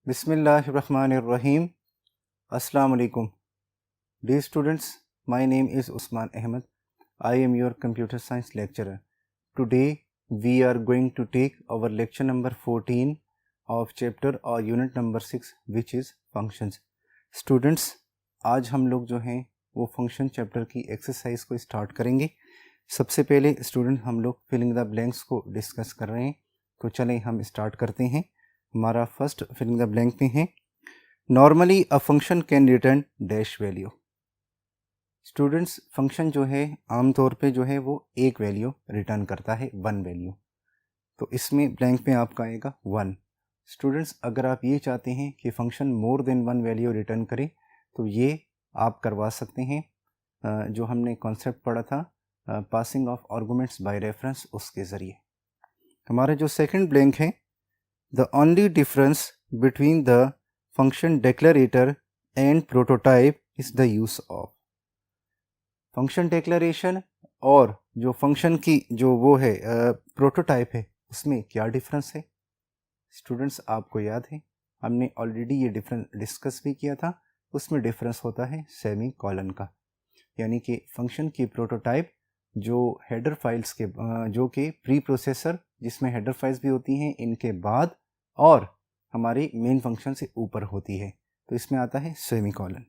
Bismillahirrahmanirrahim. Assalamu alaikum. Dear students, my name is Usman Ahmed. I am your computer science lecturer. Today we are going to take our lecture number 14 of chapter or unit number 6 which is functions. Students, आज हम लोग जो हैं वो function chapter की exercise को start करेंगे. सबसे पहले स्टूडेंट हम लोग फिलिंग द ब्लैंक्स को डिस्कस कर रहे हैं, तो चलें हम स्टार्ट करते हैं. हमारा फर्स्ट फिलिंग द ब्लैंक में है normally a function can return dash value. Students, function जो है आमतौर पे जो है वो एक वैल्यू रिटर्न करता है, वन वैल्यू. तो इसमें ब्लैंक में आपका आएगा वन. स्टूडेंट्स, अगर आप ये चाहते हैं कि function more than one value return करे तो ये आप करवा सकते हैं. जो हमने कॉन्सेप्ट पढ़ा था passing of arguments by reference, उसके ज़रिए. हमारा जो सेकंड ब्लैंक है, the only difference between the function declarator and prototype is the use of. Function declaration और जो फंक्शन की जो वो है प्रोटोटाइप है, उसमें क्या डिफरेंस है. स्टूडेंट्स, आपको याद है हमने ऑलरेडी ये डिफरेंस डिस्कस भी किया था. उसमें डिफरेंस होता है सेमी कॉलन का, यानी कि फंक्शन की प्रोटोटाइप जो हेडर फाइल्स के जो कि प्री प्रोसेसर जिसमें हेडर फाइल्स भी होती हैं इनके बाद और हमारी मेन फंक्शन से ऊपर होती है, तो इसमें आता है सेमी कॉलन.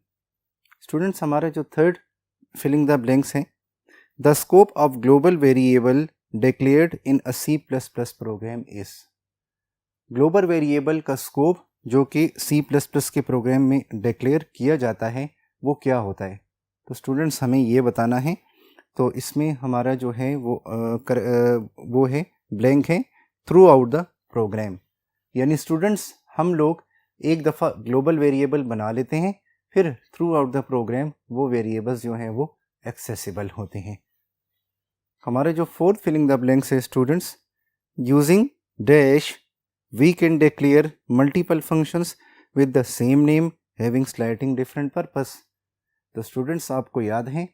स्टूडेंट्स, हमारा जो थर्ड फिलिंग द ब्लैंक्स है, the scope of global variable declared in a C++ program is. Global variable का स्कोप जो कि C++ के प्रोग्राम में डिक्लेयर किया जाता है वो क्या होता है. तो स्टूडेंट्स, हमें ये बताना है. तो इसमें हमारा जो है वो है ब्लैंक है थ्रू आउट द प्रोग्राम. यानी स्टूडेंट्स, हम लोग एक दफ़ा ग्लोबल वेरिएबल बना लेते हैं, फिर थ्रू आउट द प्रोग्राम वो वेरिएबल्स जो हैं वो एक्सेसिबल होते हैं. हमारे जो फोर्थ फिलिंग द ब्लैंक्स है students, using dash we can declare multiple functions with the same name having slightly different purpose. तो स्टूडेंट्स, आपको याद है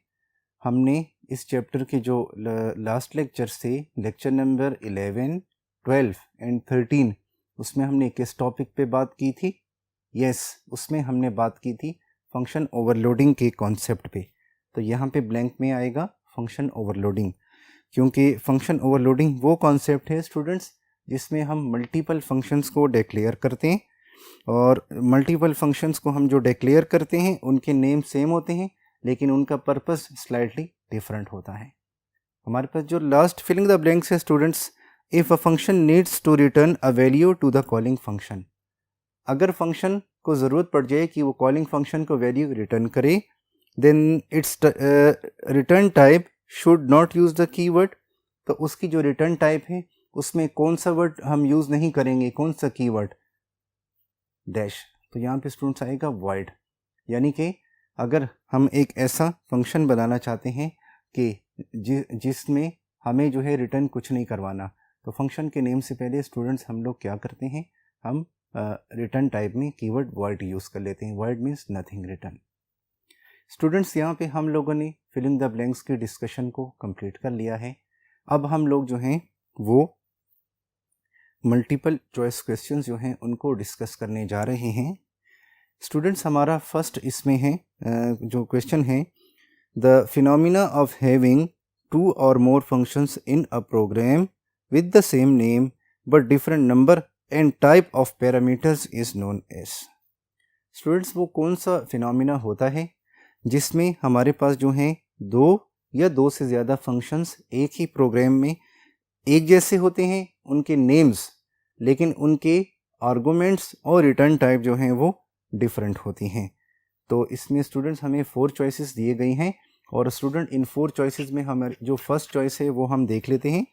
हमने इस चैप्टर के जो लास्ट लेक्चर से लेक्चर नंबर 11, 12 एंड 13 उसमें हमने किस टॉपिक पे बात की थी. यस, उसमें हमने बात की थी फंक्शन ओवरलोडिंग के कॉन्सेप्ट पे. तो यहाँ पे ब्लैंक में आएगा फंक्शन ओवरलोडिंग, क्योंकि फंक्शन ओवरलोडिंग वो कॉन्सेप्ट है स्टूडेंट्स जिसमें हम मल्टीपल फंक्शंस को डिक्लेयर करते हैं, और मल्टीपल फंक्शंस को हम जो डिक्लेयर करते हैं उनके नेम सेम होते हैं लेकिन उनका पर्पस स्लाइटली डिफरेंट होता है. हमारे पास जो लास्ट फिलिंग द ब्लैंक्स है students, if a function needs to return a value to the calling function. अगर फंक्शन को ज़रूरत पड़ जाए कि वो कॉलिंग फंक्शन को वैल्यू रिटर्न करे, then its return type should not use the keyword. तो उसकी जो रिटर्न टाइप है उसमें कौन सा वर्ड हम यूज़ नहीं करेंगे, कौन सा कीवर्ड, डैश. तो यहाँ पे स्टूडेंट्स आएगा void. यानी कि अगर हम एक ऐसा फंक्शन बनाना चाहते हैं कि जिसमें हमें जो है रिटर्न कुछ नहीं करवाना, तो फंक्शन के नेम से पहले स्टूडेंट्स हम लोग क्या करते हैं, हम रिटर्न टाइप में कीवर्ड void यूज़ कर लेते हैं. void means nothing return. Students, यहाँ पे हम लोगों ने फिलिंग द ब्लैंक्स की डिस्कशन को कंप्लीट कर लिया है. अब हम लोग जो हैं वो मल्टीपल चॉइस क्वेश्चंस जो हैं उनको डिस्कस करने जा रहे हैं. स्टूडेंट्स, हमारा फर्स्ट इसमें है जो क्वेश्चन है, the phenomena of having two और more functions in a program with the same name but different number and type of parameters is known as. Students, वो कौन सा फिनोमिना होता है जिसमें हमारे पास जो हैं दो या दो से ज़्यादा फंक्शंस एक ही प्रोग्राम में एक जैसे होते हैं, उनके नेम्स, लेकिन उनके आर्गुमेंट्स और रिटर्न टाइप जो हैं वो डिफरेंट होती हैं. तो इसमें स्टूडेंट्स हमें 4 चॉइसेस दिए गई हैं, और स्टूडेंट इन 4 चॉइसेस में हमारी जो फर्स्ट चॉइस है वो हम देख लेते हैं.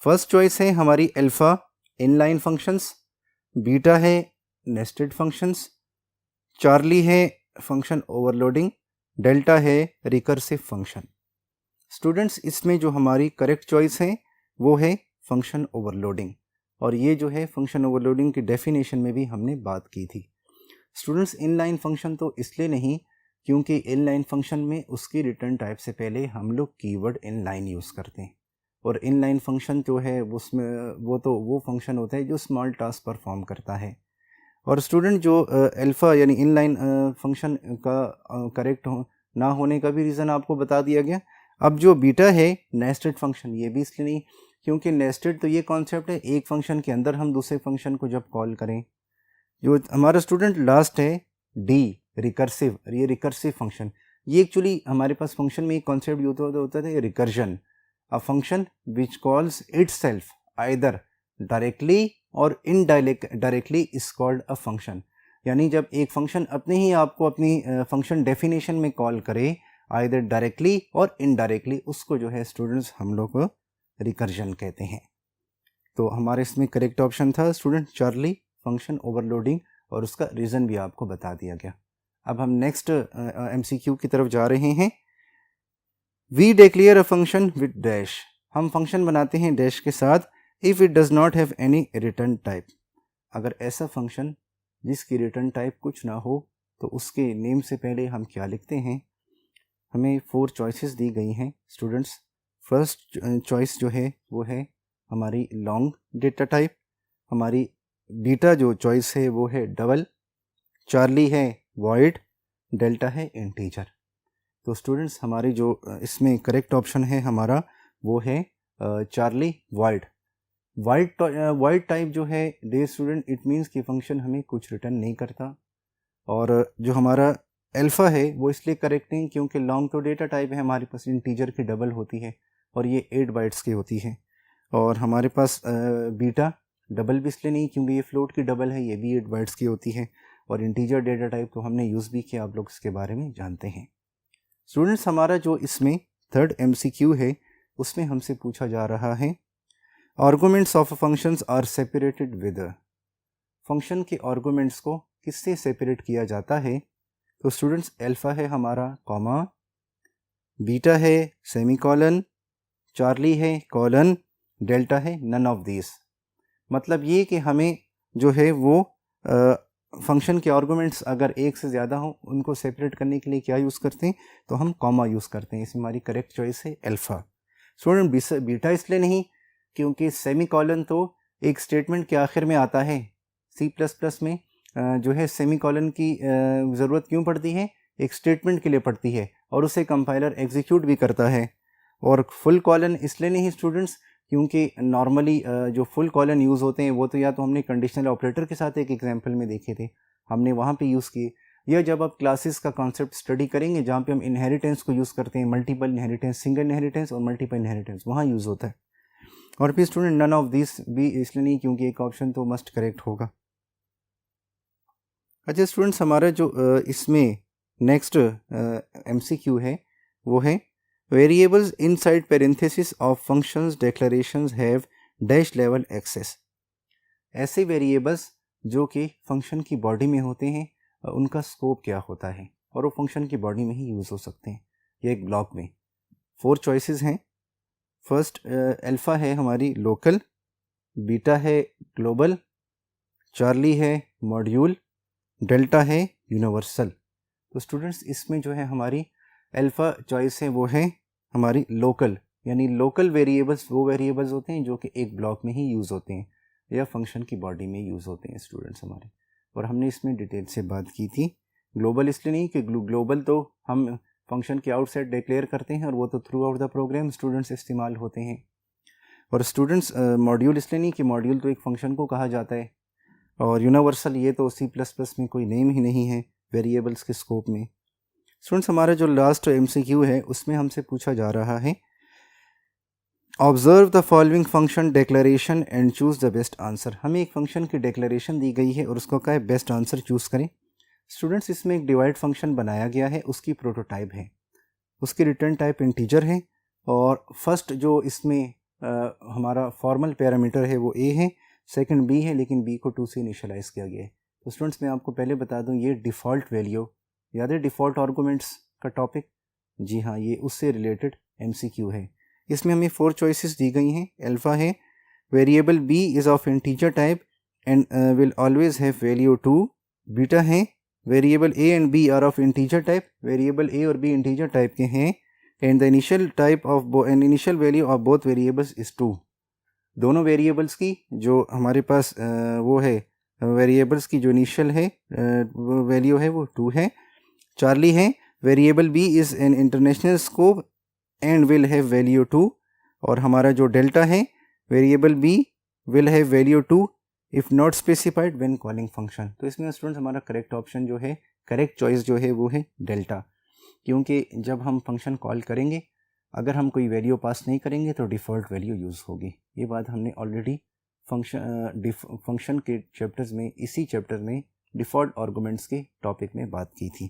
फर्स्ट चॉइस है हमारी अल्फ़ा इनलाइन फंक्शंस, बीटा है नेस्टेड फंक्शंस, चार्ली है फंक्शन ओवरलोडिंग, डेल्टा है रिकर्सिव फंक्शन. स्टूडेंट्स, इसमें जो हमारी करेक्ट चॉइस है वो है फंक्शन ओवरलोडिंग, और ये जो है फंक्शन ओवरलोडिंग की डेफिनेशन में भी हमने बात की थी. स्टूडेंट्स, इनलाइन फंक्शन तो इसलिए नहीं क्योंकि इनलाइन फंक्शन में उसकी रिटर्न टाइप से पहले हम लोग कीवर्ड इनलाइन यूज़ करते हैं, और इनलाइन फंक्शन जो है उसमें वो फंक्शन होता है जो स्मॉल टास्क परफॉर्म करता है. और स्टूडेंट जो अल्फ़ा यानी इनलाइन फंक्शन का करेक्ट ना होने का भी रीज़न आपको बता दिया गया। अब जो बीटा है नेस्टेड फंक्शन, ये भी इसलिए नहीं क्योंकि नेस्टेड तो ये कॉन्सेप्ट है एक फंक्शन के अंदर हम दूसरे फंक्शन को जब कॉल करें। जो हमारा स्टूडेंट लास्ट है डी रिकर्सिव, ये रिकर्सिव फंक्शन, ये एक्चुअली हमारे पास फंक्शन में एक कॉन्सेप्ट यूज होता है recursion, a function which calls itself either directly और indirectly is called a function. यानी जब एक फंक्शन अपने ही आपको अपनी फंक्शन डेफिनेशन में कॉल करे आइदर डायरेक्टली और इनडायरेक्टली, उसको जो है स्टूडेंट्स हम लोग रिकर्जन कहते हैं। तो हमारे इसमें करेक्ट ऑप्शन था स्टूडेंट चार्ली, फंक्शन ओवरलोडिंग, और उसका रीज़न भी आपको बता दिया गया। अब हम नेक्स्ट MCQ की तरफ जा रहे हैं। We declare a function with dash, हम फंक्शन बनाते हैं डैश के साथ if it does not have any return type. अगर ऐसा फंक्शन जिसकी रिटर्न टाइप कुछ ना हो तो उसके नेम से पहले हम क्या लिखते हैं। हमें 4 चॉइसेस दी गई हैं स्टूडेंट्स। फर्स्ट चॉइस जो है वो है हमारी लॉन्ग डेटा टाइप, हमारी बीटा जो चॉइस है वो है डबल, चार्ली है वॉइड, डेल्टा है इंटीजर। तो स्टूडेंट्स हमारी जो इसमें करेक्ट ऑप्शन है हमारा वो है चार्ली वॉइड। वाइड टाइप जो है डे स्टूडेंट, इट मीन्स कि फंक्शन हमें कुछ रिटर्न नहीं करता। और जो हमारा अल्फ़ा है वो इसलिए करेक्ट नहीं क्योंकि लॉन्ग तो डेटा टाइप है, हमारे पास इंटीजर की डबल होती है और ये 8 बाइट्स की होती है। और हमारे पास बीटा डबल भी इसलिए नहीं क्योंकि ये फ्लोट की डबल है, ये भी 8 बाइट्स की होती है। और इंटीजर डेटा टाइप तो हमने यूज़ भी किया, आप लोग इसके बारे में जानते हैं। स्टूडेंट्स हमारा जो इसमें थर्ड MCQ है उसमें हमसे पूछा जा रहा है arguments of functions are separated with, function के आर्गुमेंट्स को किससे सेपरेट किया जाता है। तो स्टूडेंट्स अल्फ़ा है हमारा कॉमा, बीटा है सेमीकोलन, चार्ली है कॉलन, डेल्टा है नन ऑफ दिस। मतलब ये कि हमें जो है वो फंक्शन के आर्गुमेंट्स अगर एक से ज़्यादा हों उनको सेपरेट करने के लिए क्या यूज़ करते हैं, तो हम कॉमा यूज़ करते हैं। इसमें हमारी करेक्ट चॉइस है अल्फ़ा। स्टूडेंट बीटा इसलिए नहीं क्योंकि सेमीकोलन तो एक स्टेटमेंट के आखिर में आता है। C++ में जो है सेमीकोलन की ज़रूरत क्यों पड़ती है, एक स्टेटमेंट के लिए पड़ती है और उसे कंपाइलर एग्जीक्यूट भी करता है। और फुल कॉलन इसलिए नहीं स्टूडेंट्स क्योंकि नॉर्मली जो फुल कॉलन यूज़ होते हैं वो तो या तो हमने कंडीशनल ऑपरेटर के साथ एक एग्जांपल में देखे थे, हमने वहाँ पे यूज़ किए, या जब आप क्लासेस का कॉन्सेप्ट स्टडी करेंगे जहाँ पे हम इनहेरिटेंस को यूज़ करते हैं, मल्टीपल इनहेरिटेंस, सिंगल इनहेरिटेंस और मल्टीपल इनहेरिटेंस, वहाँ यूज़ होता है। और फिर स्टूडेंट नन ऑफ दिस भी इसलिए नहीं क्योंकि एक ऑप्शन तो मस्ट करेक्ट होगा। अच्छा स्टूडेंट्स हमारा जो इसमें नेक्स्ट MCQ है वो है variables inside parenthesis of functions declarations have dash level access. ऐसे वेरिएबल्स जो कि फंक्शन की बॉडी में होते हैं उनका स्कोप क्या होता है और वो फंक्शन की बॉडी में ही यूज़ हो सकते हैं, ये एक ब्लॉक में। 4 चॉइसेस हैं। फर्स्ट अल्फ़ा है हमारी लोकल, बीटा है ग्लोबल, चार्ली है मॉड्यूल, डेल्टा है यूनिवर्सल। तो स्टूडेंट्स इसमें जो है हमारी अल्फ़ा चॉइस है वो है हमारी लोकल, यानी लोकल वेरिएबल्स वो वेरिएबल्स होते हैं जो कि एक ब्लॉक में ही यूज़ होते हैं या फंक्शन की बॉडी में यूज़ होते हैं स्टूडेंट्स हमारे। और हमने इसमें डिटेल से बात की थी। ग्लोबल इसलिए नहीं कि ग्लोबल तो हम फंक्शन के आउटसाइड डिक्लेयर करते हैं और वो तो throughout the program students इस्तेमाल होते हैं। और स्टूडेंट्स मॉड्यूल इसलिए नहीं कि मॉड्यूल तो एक फंक्शन को कहा जाता है। और यूनिवर्सल ये तो C++ में कोई नेम ही नहीं है वेरिएबल्स के स्कोप में। स्टूडेंट्स हमारा जो लास्ट MCQ है उसमें हमसे पूछा जा रहा है observe the following function declaration and choose the best answer. हमें एक फंक्शन की डिक्लेरेशन दी गई है और उसको क्या है बेस्ट आंसर चूज़ करें। स्टूडेंट्स इसमें एक डिवाइड फंक्शन बनाया गया है, उसकी प्रोटोटाइप है, उसकी रिटर्न टाइप इंटीजर है और फर्स्ट जो इसमें हमारा फॉर्मल पैरामीटर है वो a है, सेकंड b है, लेकिन b को 2 से इनिशियलाइज़ किया गया है। तो स्टूडेंट्स मैं आपको पहले बता दूं ये डिफ़ॉल्ट वैल्यू याद है, डिफ़ॉल्ट आर्गूमेंट्स का टॉपिक, जी हाँ ये उससे रिलेटेड MCQ है। इसमें हमें 4 चॉइसेस दी गई हैं। अल्फ़ा है variable b is of integer type and will always have value 2। Beta है variable a and b are of integer type, variable a और b इंटीजर टाइप के हैं and the initial type of and initial value of both variables is 2। दोनों variables की जो हमारे पास वो है वेरिएबल्स की जो इनिशियल है वैल्यू है वो 2 है, चार्ली है। Variable b is an international scope and will have value 2, और हमारा जो डेल्टा है variable b will have value 2 if not specified when calling function. तो इसमें स्टूडेंट्स हमारा करेक्ट ऑप्शन जो है, करेक्ट चॉइस जो है वो है डेल्टा, क्योंकि जब हम फंक्शन कॉल करेंगे अगर हम कोई वैल्यू पास नहीं करेंगे तो डिफ़ॉल्ट वैल्यू यूज़ होगी। ये बात हमने ऑलरेडी फंक्शन के चैप्टर्स में, इसी चैप्टर में डिफ़ॉल्ट आर्गुमेंट्स के टॉपिक में बात की थी।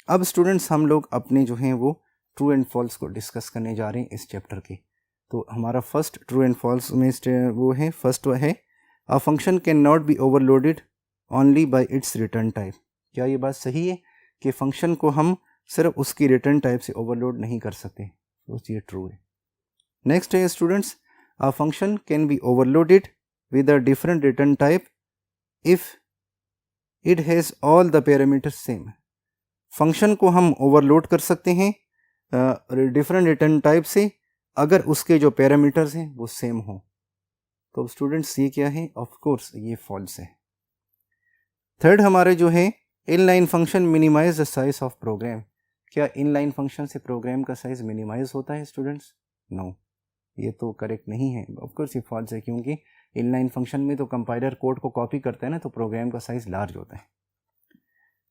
अब स्टूडेंट्स हम लोग अपने जो हैं वो ट्रू एंड फॉल्स को डिस्कस करने जा रहे हैं इस चैप्टर के। तो हमारा फर्स्ट ट्रू एंड फॉल्स में वो है, फर्स्ट है a function can not be overloaded only by it's return type. क्या ये बात सही है कि फंक्शन को हम सिर्फ उसकी रिटर्न टाइप से ओवरलोड नहीं कर सकते? तो ये ट्रू है। नेक्स्ट है students, a function can be overloaded with a different return type if it has all the parameters same. Function को हम ओवरलोड कर सकते हैं डिफरेंट रिटर्न टाइप से अगर उसके जो पैरामीटर्स हैं वो सेम हो। तो स्टूडेंट्स ये क्या है? ऑफ कोर्स ये फॉल्स है। थर्ड हमारे जो है, inline function minimize the size of program. क्या इनलाइन फंक्शन से प्रोग्राम का साइज मिनिमाइज होता है स्टूडेंट्स? नो, ये तो करेक्ट नहीं है। ऑफ कोर्स ये फॉल्स है, क्योंकि इनलाइन फंक्शन में तो कंपाइलर कोड को कॉपी करता है ना, तो प्रोग्राम का साइज लार्ज होता है।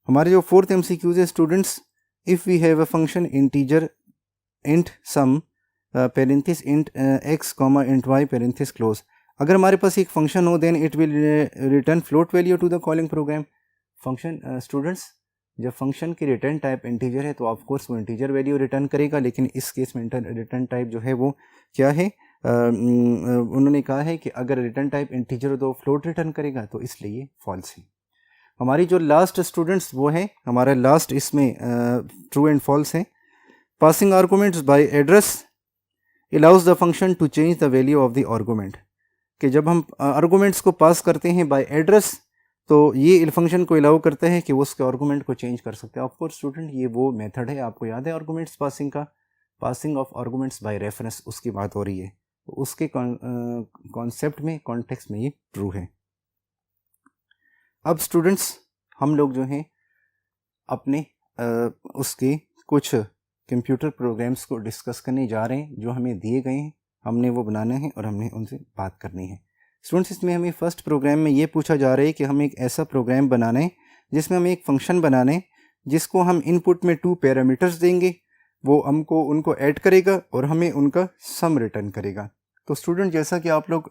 हमारे जो फोर्थ एमसीक्यूज है students, if we have a function integer int sum parenthesis int x comma int y parenthesis close. अगर हमारे पास एक फंक्शन हो then it will return float value to the calling program. Function students, जब function की return type integer है तो of course वो इंटीजर वैल्यू रिटर्न करेगा, लेकिन इस केस में रिटर्न टाइप जो है वो क्या है? उन्होंने कहा है कि अगर रिटर्न टाइप इंटीजर हो तो फ्लोट रिटर्न करेगा, तो इसलिए फॉल्स है। हमारी जो लास्ट स्टूडेंट्स वो है हमारा लास्ट, इसमें ट्रू एंड फॉल्स है। Passing arguments by address allows the function to change the value of the argument. कि जब हम आर्गूमेंट्स को पास करते हैं बाय एड्रेस तो ये फंक्शन को अलाउ करता है कि वो उसके आर्गूमेंट को चेंज कर सकते हैं। ऑफ कोर्स स्टूडेंट ये वो मेथड है, आपको याद है आर्गूमेंट्स पासिंग का, passing of arguments by reference, उसकी बात हो रही है। तो उसके कॉन्सेप्ट में, कॉन्टेक्स्ट में ये ट्रू है। अब स्टूडेंट्स हम लोग जो हैं अपने उसके कुछ कंप्यूटर प्रोग्राम्स को डिस्कस करने जा रहे हैं जो हमें दिए गए हैं, हमने वो बनाना है और हमने उनसे बात करनी है। स्टूडेंट्स, इसमें हमें फर्स्ट प्रोग्राम में ये पूछा जा रहा है कि हम एक ऐसा प्रोग्राम बनाना है जिसमें हम एक फंक्शन बनाना है जिसको हम इनपुट में 2 पैरामीटर्स देंगे, वो हमको उनको ऐड करेगा और हमें उनका सम रिटर्न करेगा। तो स्टूडेंट, जैसा कि आप लोग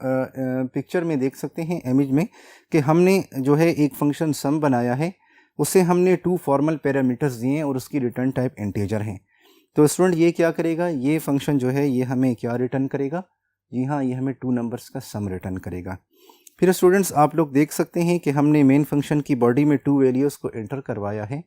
पिक्चर में देख सकते हैं, इमेज में, कि हमने जो है एक फंक्शन सम बनाया है, उसे हमने 2 फॉर्मल पैरामीटर्स दिए हैं और उसकी रिटर्न टाइप इंटीजर हैं। तो स्टूडेंट ये क्या करेगा, ये फंक्शन जो है ये हमें क्या रिटर्न करेगा? जी हाँ, ये हमें 2 नंबर्स का सम रिटर्न करेगा। फिर स्टूडेंट्स आप लोग देख सकते हैं कि हमने मेन फंक्शन की बॉडी में 2 वैल्यूज़ को एंटर करवाया है।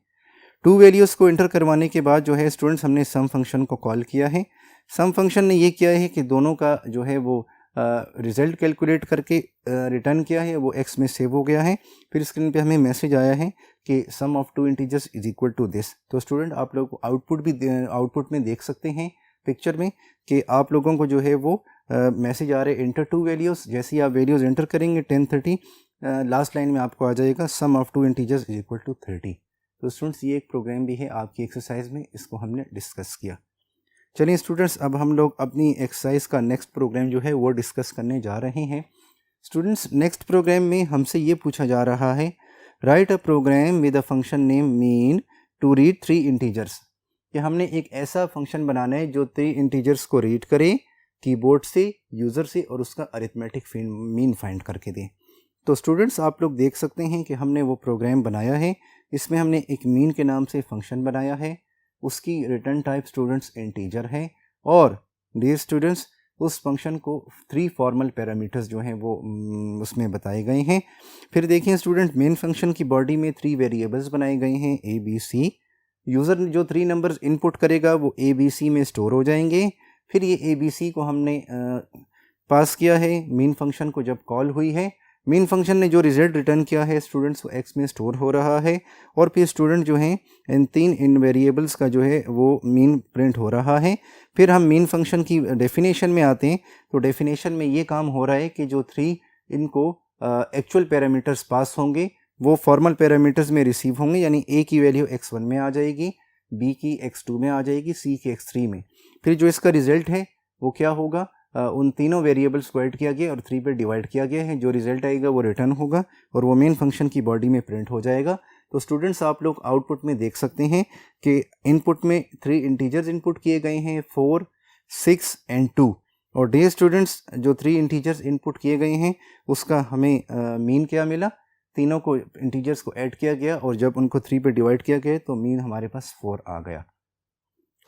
2 वैल्यूज़ को एंटर करवाने के बाद जो है स्टूडेंट्स हमने सम फंक्शन को कॉल किया है। सम फंक्शन ने ये किया है कि दोनों का जो है वो रिज़ल्ट कैलकुलेट करके रिटर्न किया है, वो एक्स में सेव हो गया है। फिर स्क्रीन पे हमें मैसेज आया है कि sum of 2 integers is equal to this. तो स्टूडेंट आप लोग आउटपुट में देख सकते हैं पिक्चर में कि आप लोगों को जो है वो मैसेज आ रहे हैं एंटर 2 वैल्यूज़। जैसे ही आप वैल्यूज़ एंटर करेंगे 10 30, लास्ट लाइन में आपको आ जाएगा sum of 2 integers is equal to 30। तो स्टूडेंट्स ये एक प्रोग्राम भी है आपकी एक्सरसाइज में, इसको हमने डिस्कस किया। चलिए स्टूडेंट्स, अब हम लोग अपनी एक्सरसाइज का नेक्स्ट प्रोग्राम जो है वो डिस्कस करने जा रहे हैं। स्टूडेंट्स, नेक्स्ट प्रोग्राम में हमसे ये पूछा जा रहा है, write a program with a function name mean to read 3 integers. कि हमने एक ऐसा फंक्शन बनाना है जो 3 इंटीजर्स को रीड करे कीबोर्ड से, यूज़र से, और उसका अरिथमेटिक मीन फाइंड करके दे। तो स्टूडेंट्स आप लोग देख सकते हैं कि हमने वो प्रोग्राम बनाया है। इसमें हमने एक मीन के नाम से फंक्शन बनाया है, उसकी रिटर्न टाइप स्टूडेंट्स इंटीजर है, और डियर स्टूडेंट्स उस फंक्शन को 3 फॉर्मल पैरामीटर्स जो हैं वो उसमें बताए गए हैं। फिर देखिए स्टूडेंट, मेन फंक्शन की बॉडी में 3 वेरिएबल्स बनाए गए हैं ए बी सी। यूज़र जो 3 नंबर्स इनपुट करेगा वो ए बी सी में स्टोर हो जाएंगे। फिर ये ए बी सी को हमने पास किया है मेन फंक्शन को जब कॉल हुई है। मेन फंक्शन ने जो रिजल्ट रिटर्न किया है स्टूडेंट्स वो एक्स में स्टोर हो रहा है, और फिर स्टूडेंट जो हैं इन 3 वेरिएबल्स का जो है वो मीन प्रिंट हो रहा है। फिर हम मेन फंक्शन की डेफिनेशन में आते हैं। तो डेफिनेशन में ये काम हो रहा है कि जो 3 इनको एक्चुअल पैरामीटर्स पास होंगे वो फॉर्मल पैरामीटर्स में रिसीव होंगे, यानी ए की वैल्यू x1 में आ जाएगी, बी की x2 में आ जाएगी, सी की x3 में। फिर जो इसका रिजल्ट है वो क्या होगा, उन तीनों वेरिएबल्स को ऐड किया गया और 3 पे डिवाइड किया गया है। जो रिजल्ट आएगा वो रिटर्न होगा और वो मेन फंक्शन की बॉडी में प्रिंट हो जाएगा। तो स्टूडेंट्स आप लोग आउटपुट में देख सकते हैं कि इनपुट में 3 इंटीजर्स इनपुट किए गए हैं, 4, 6 एंड 2। और डियर स्टूडेंट्स जो 3 इंटीजर्स इनपुट किए गए हैं उसका हमें मीन क्या मिला, तीनों को इंटीजर्स को ऐड किया गया और जब उनको 3 पे डिवाइड किया गया तो मीन हमारे पास 4 आ गया।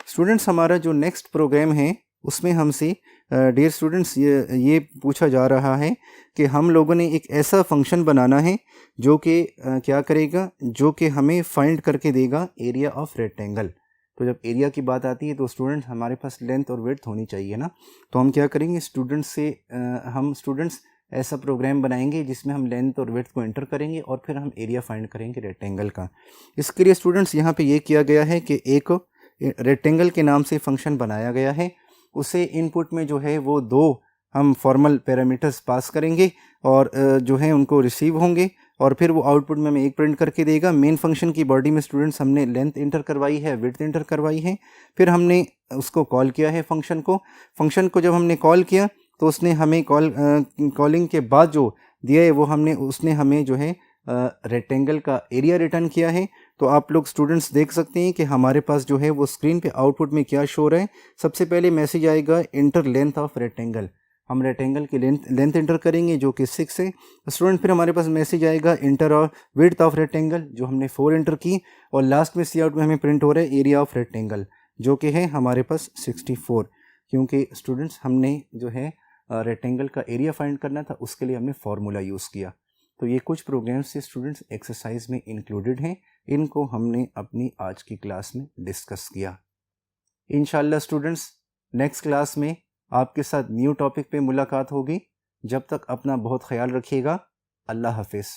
स्टूडेंट्स हमारा जो नेक्स्ट प्रोग्राम है उसमें हमसे डियर स्टूडेंट्स ये पूछा जा रहा है कि हम लोगों ने एक ऐसा फंक्शन बनाना है जो कि क्या करेगा, जो कि हमें फाइंड करके देगा एरिया ऑफ रेक्टेंगल। तो जब एरिया की बात आती है तो स्टूडेंट्स हमारे पास लेंथ और विड्थ होनी चाहिए ना। तो हम क्या करेंगे, हम स्टूडेंट्स ऐसा प्रोग्राम बनाएंगे जिसमें हम लेंथ और विड्थ को एंटर करेंगे और फिर हम एरिया फाइंड करेंगे रेक्टेंगल का। इसके लिए स्टूडेंट्स यहाँ पे ये किया गया है कि एक रेक्टेंगल के नाम से फंक्शन बनाया गया है, उसे इनपुट में जो है वो 2 हम फॉर्मल पैरामीटर्स पास करेंगे और जो है उनको रिसीव होंगे और फिर वो आउटपुट में हमें एक प्रिंट करके देगा। मेन फंक्शन की बॉडी में स्टूडेंट्स हमने लेंथ इंटर करवाई है, विड्थ इंटर करवाई है, फिर हमने उसको कॉल किया है फंक्शन को जब हमने कॉल किया तो उसने हमें कॉलिंग के बाद जो दिया है वो उसने हमें जो है रेक्टेंगल का एरिया रिटर्न किया है। तो आप लोग स्टूडेंट्स देख सकते हैं कि हमारे पास जो है वो स्क्रीन पे आउटपुट में क्या शो रहा है। सबसे पहले मैसेज आएगा इंटर लेंथ ऑफ रेक्टेंगल, हम रेक्टेंगल की लेंथ इंटर करेंगे जो कि 6 है। स्टूडेंट फिर हमारे पास मैसेज आएगा इंटर विड्थ ऑफ रेक्टेंगल, जो हमने 4 इंटर की, और लास्ट में सी आउट में हमें प्रिंट हो रहा है एरिया ऑफ रेक्टेंगल जो कि है हमारे पास 64, क्योंकि स्टूडेंट्स हमने जो है रेक्टेंगल का एरिया फाइंड करना था, उसके लिए हमने फार्मूला यूज़ किया। तो ये कुछ प्रोग्राम्स से स्टूडेंट्स एक्सरसाइज में इंक्लूडेड हैं, इनको हमने अपनी आज की क्लास में डिस्कस किया। इंशाल्लाह स्टूडेंट्स नेक्स्ट क्लास में आपके साथ न्यू टॉपिक पे मुलाकात होगी। जब तक अपना बहुत ख्याल रखिएगा। अल्लाह हाफिज़।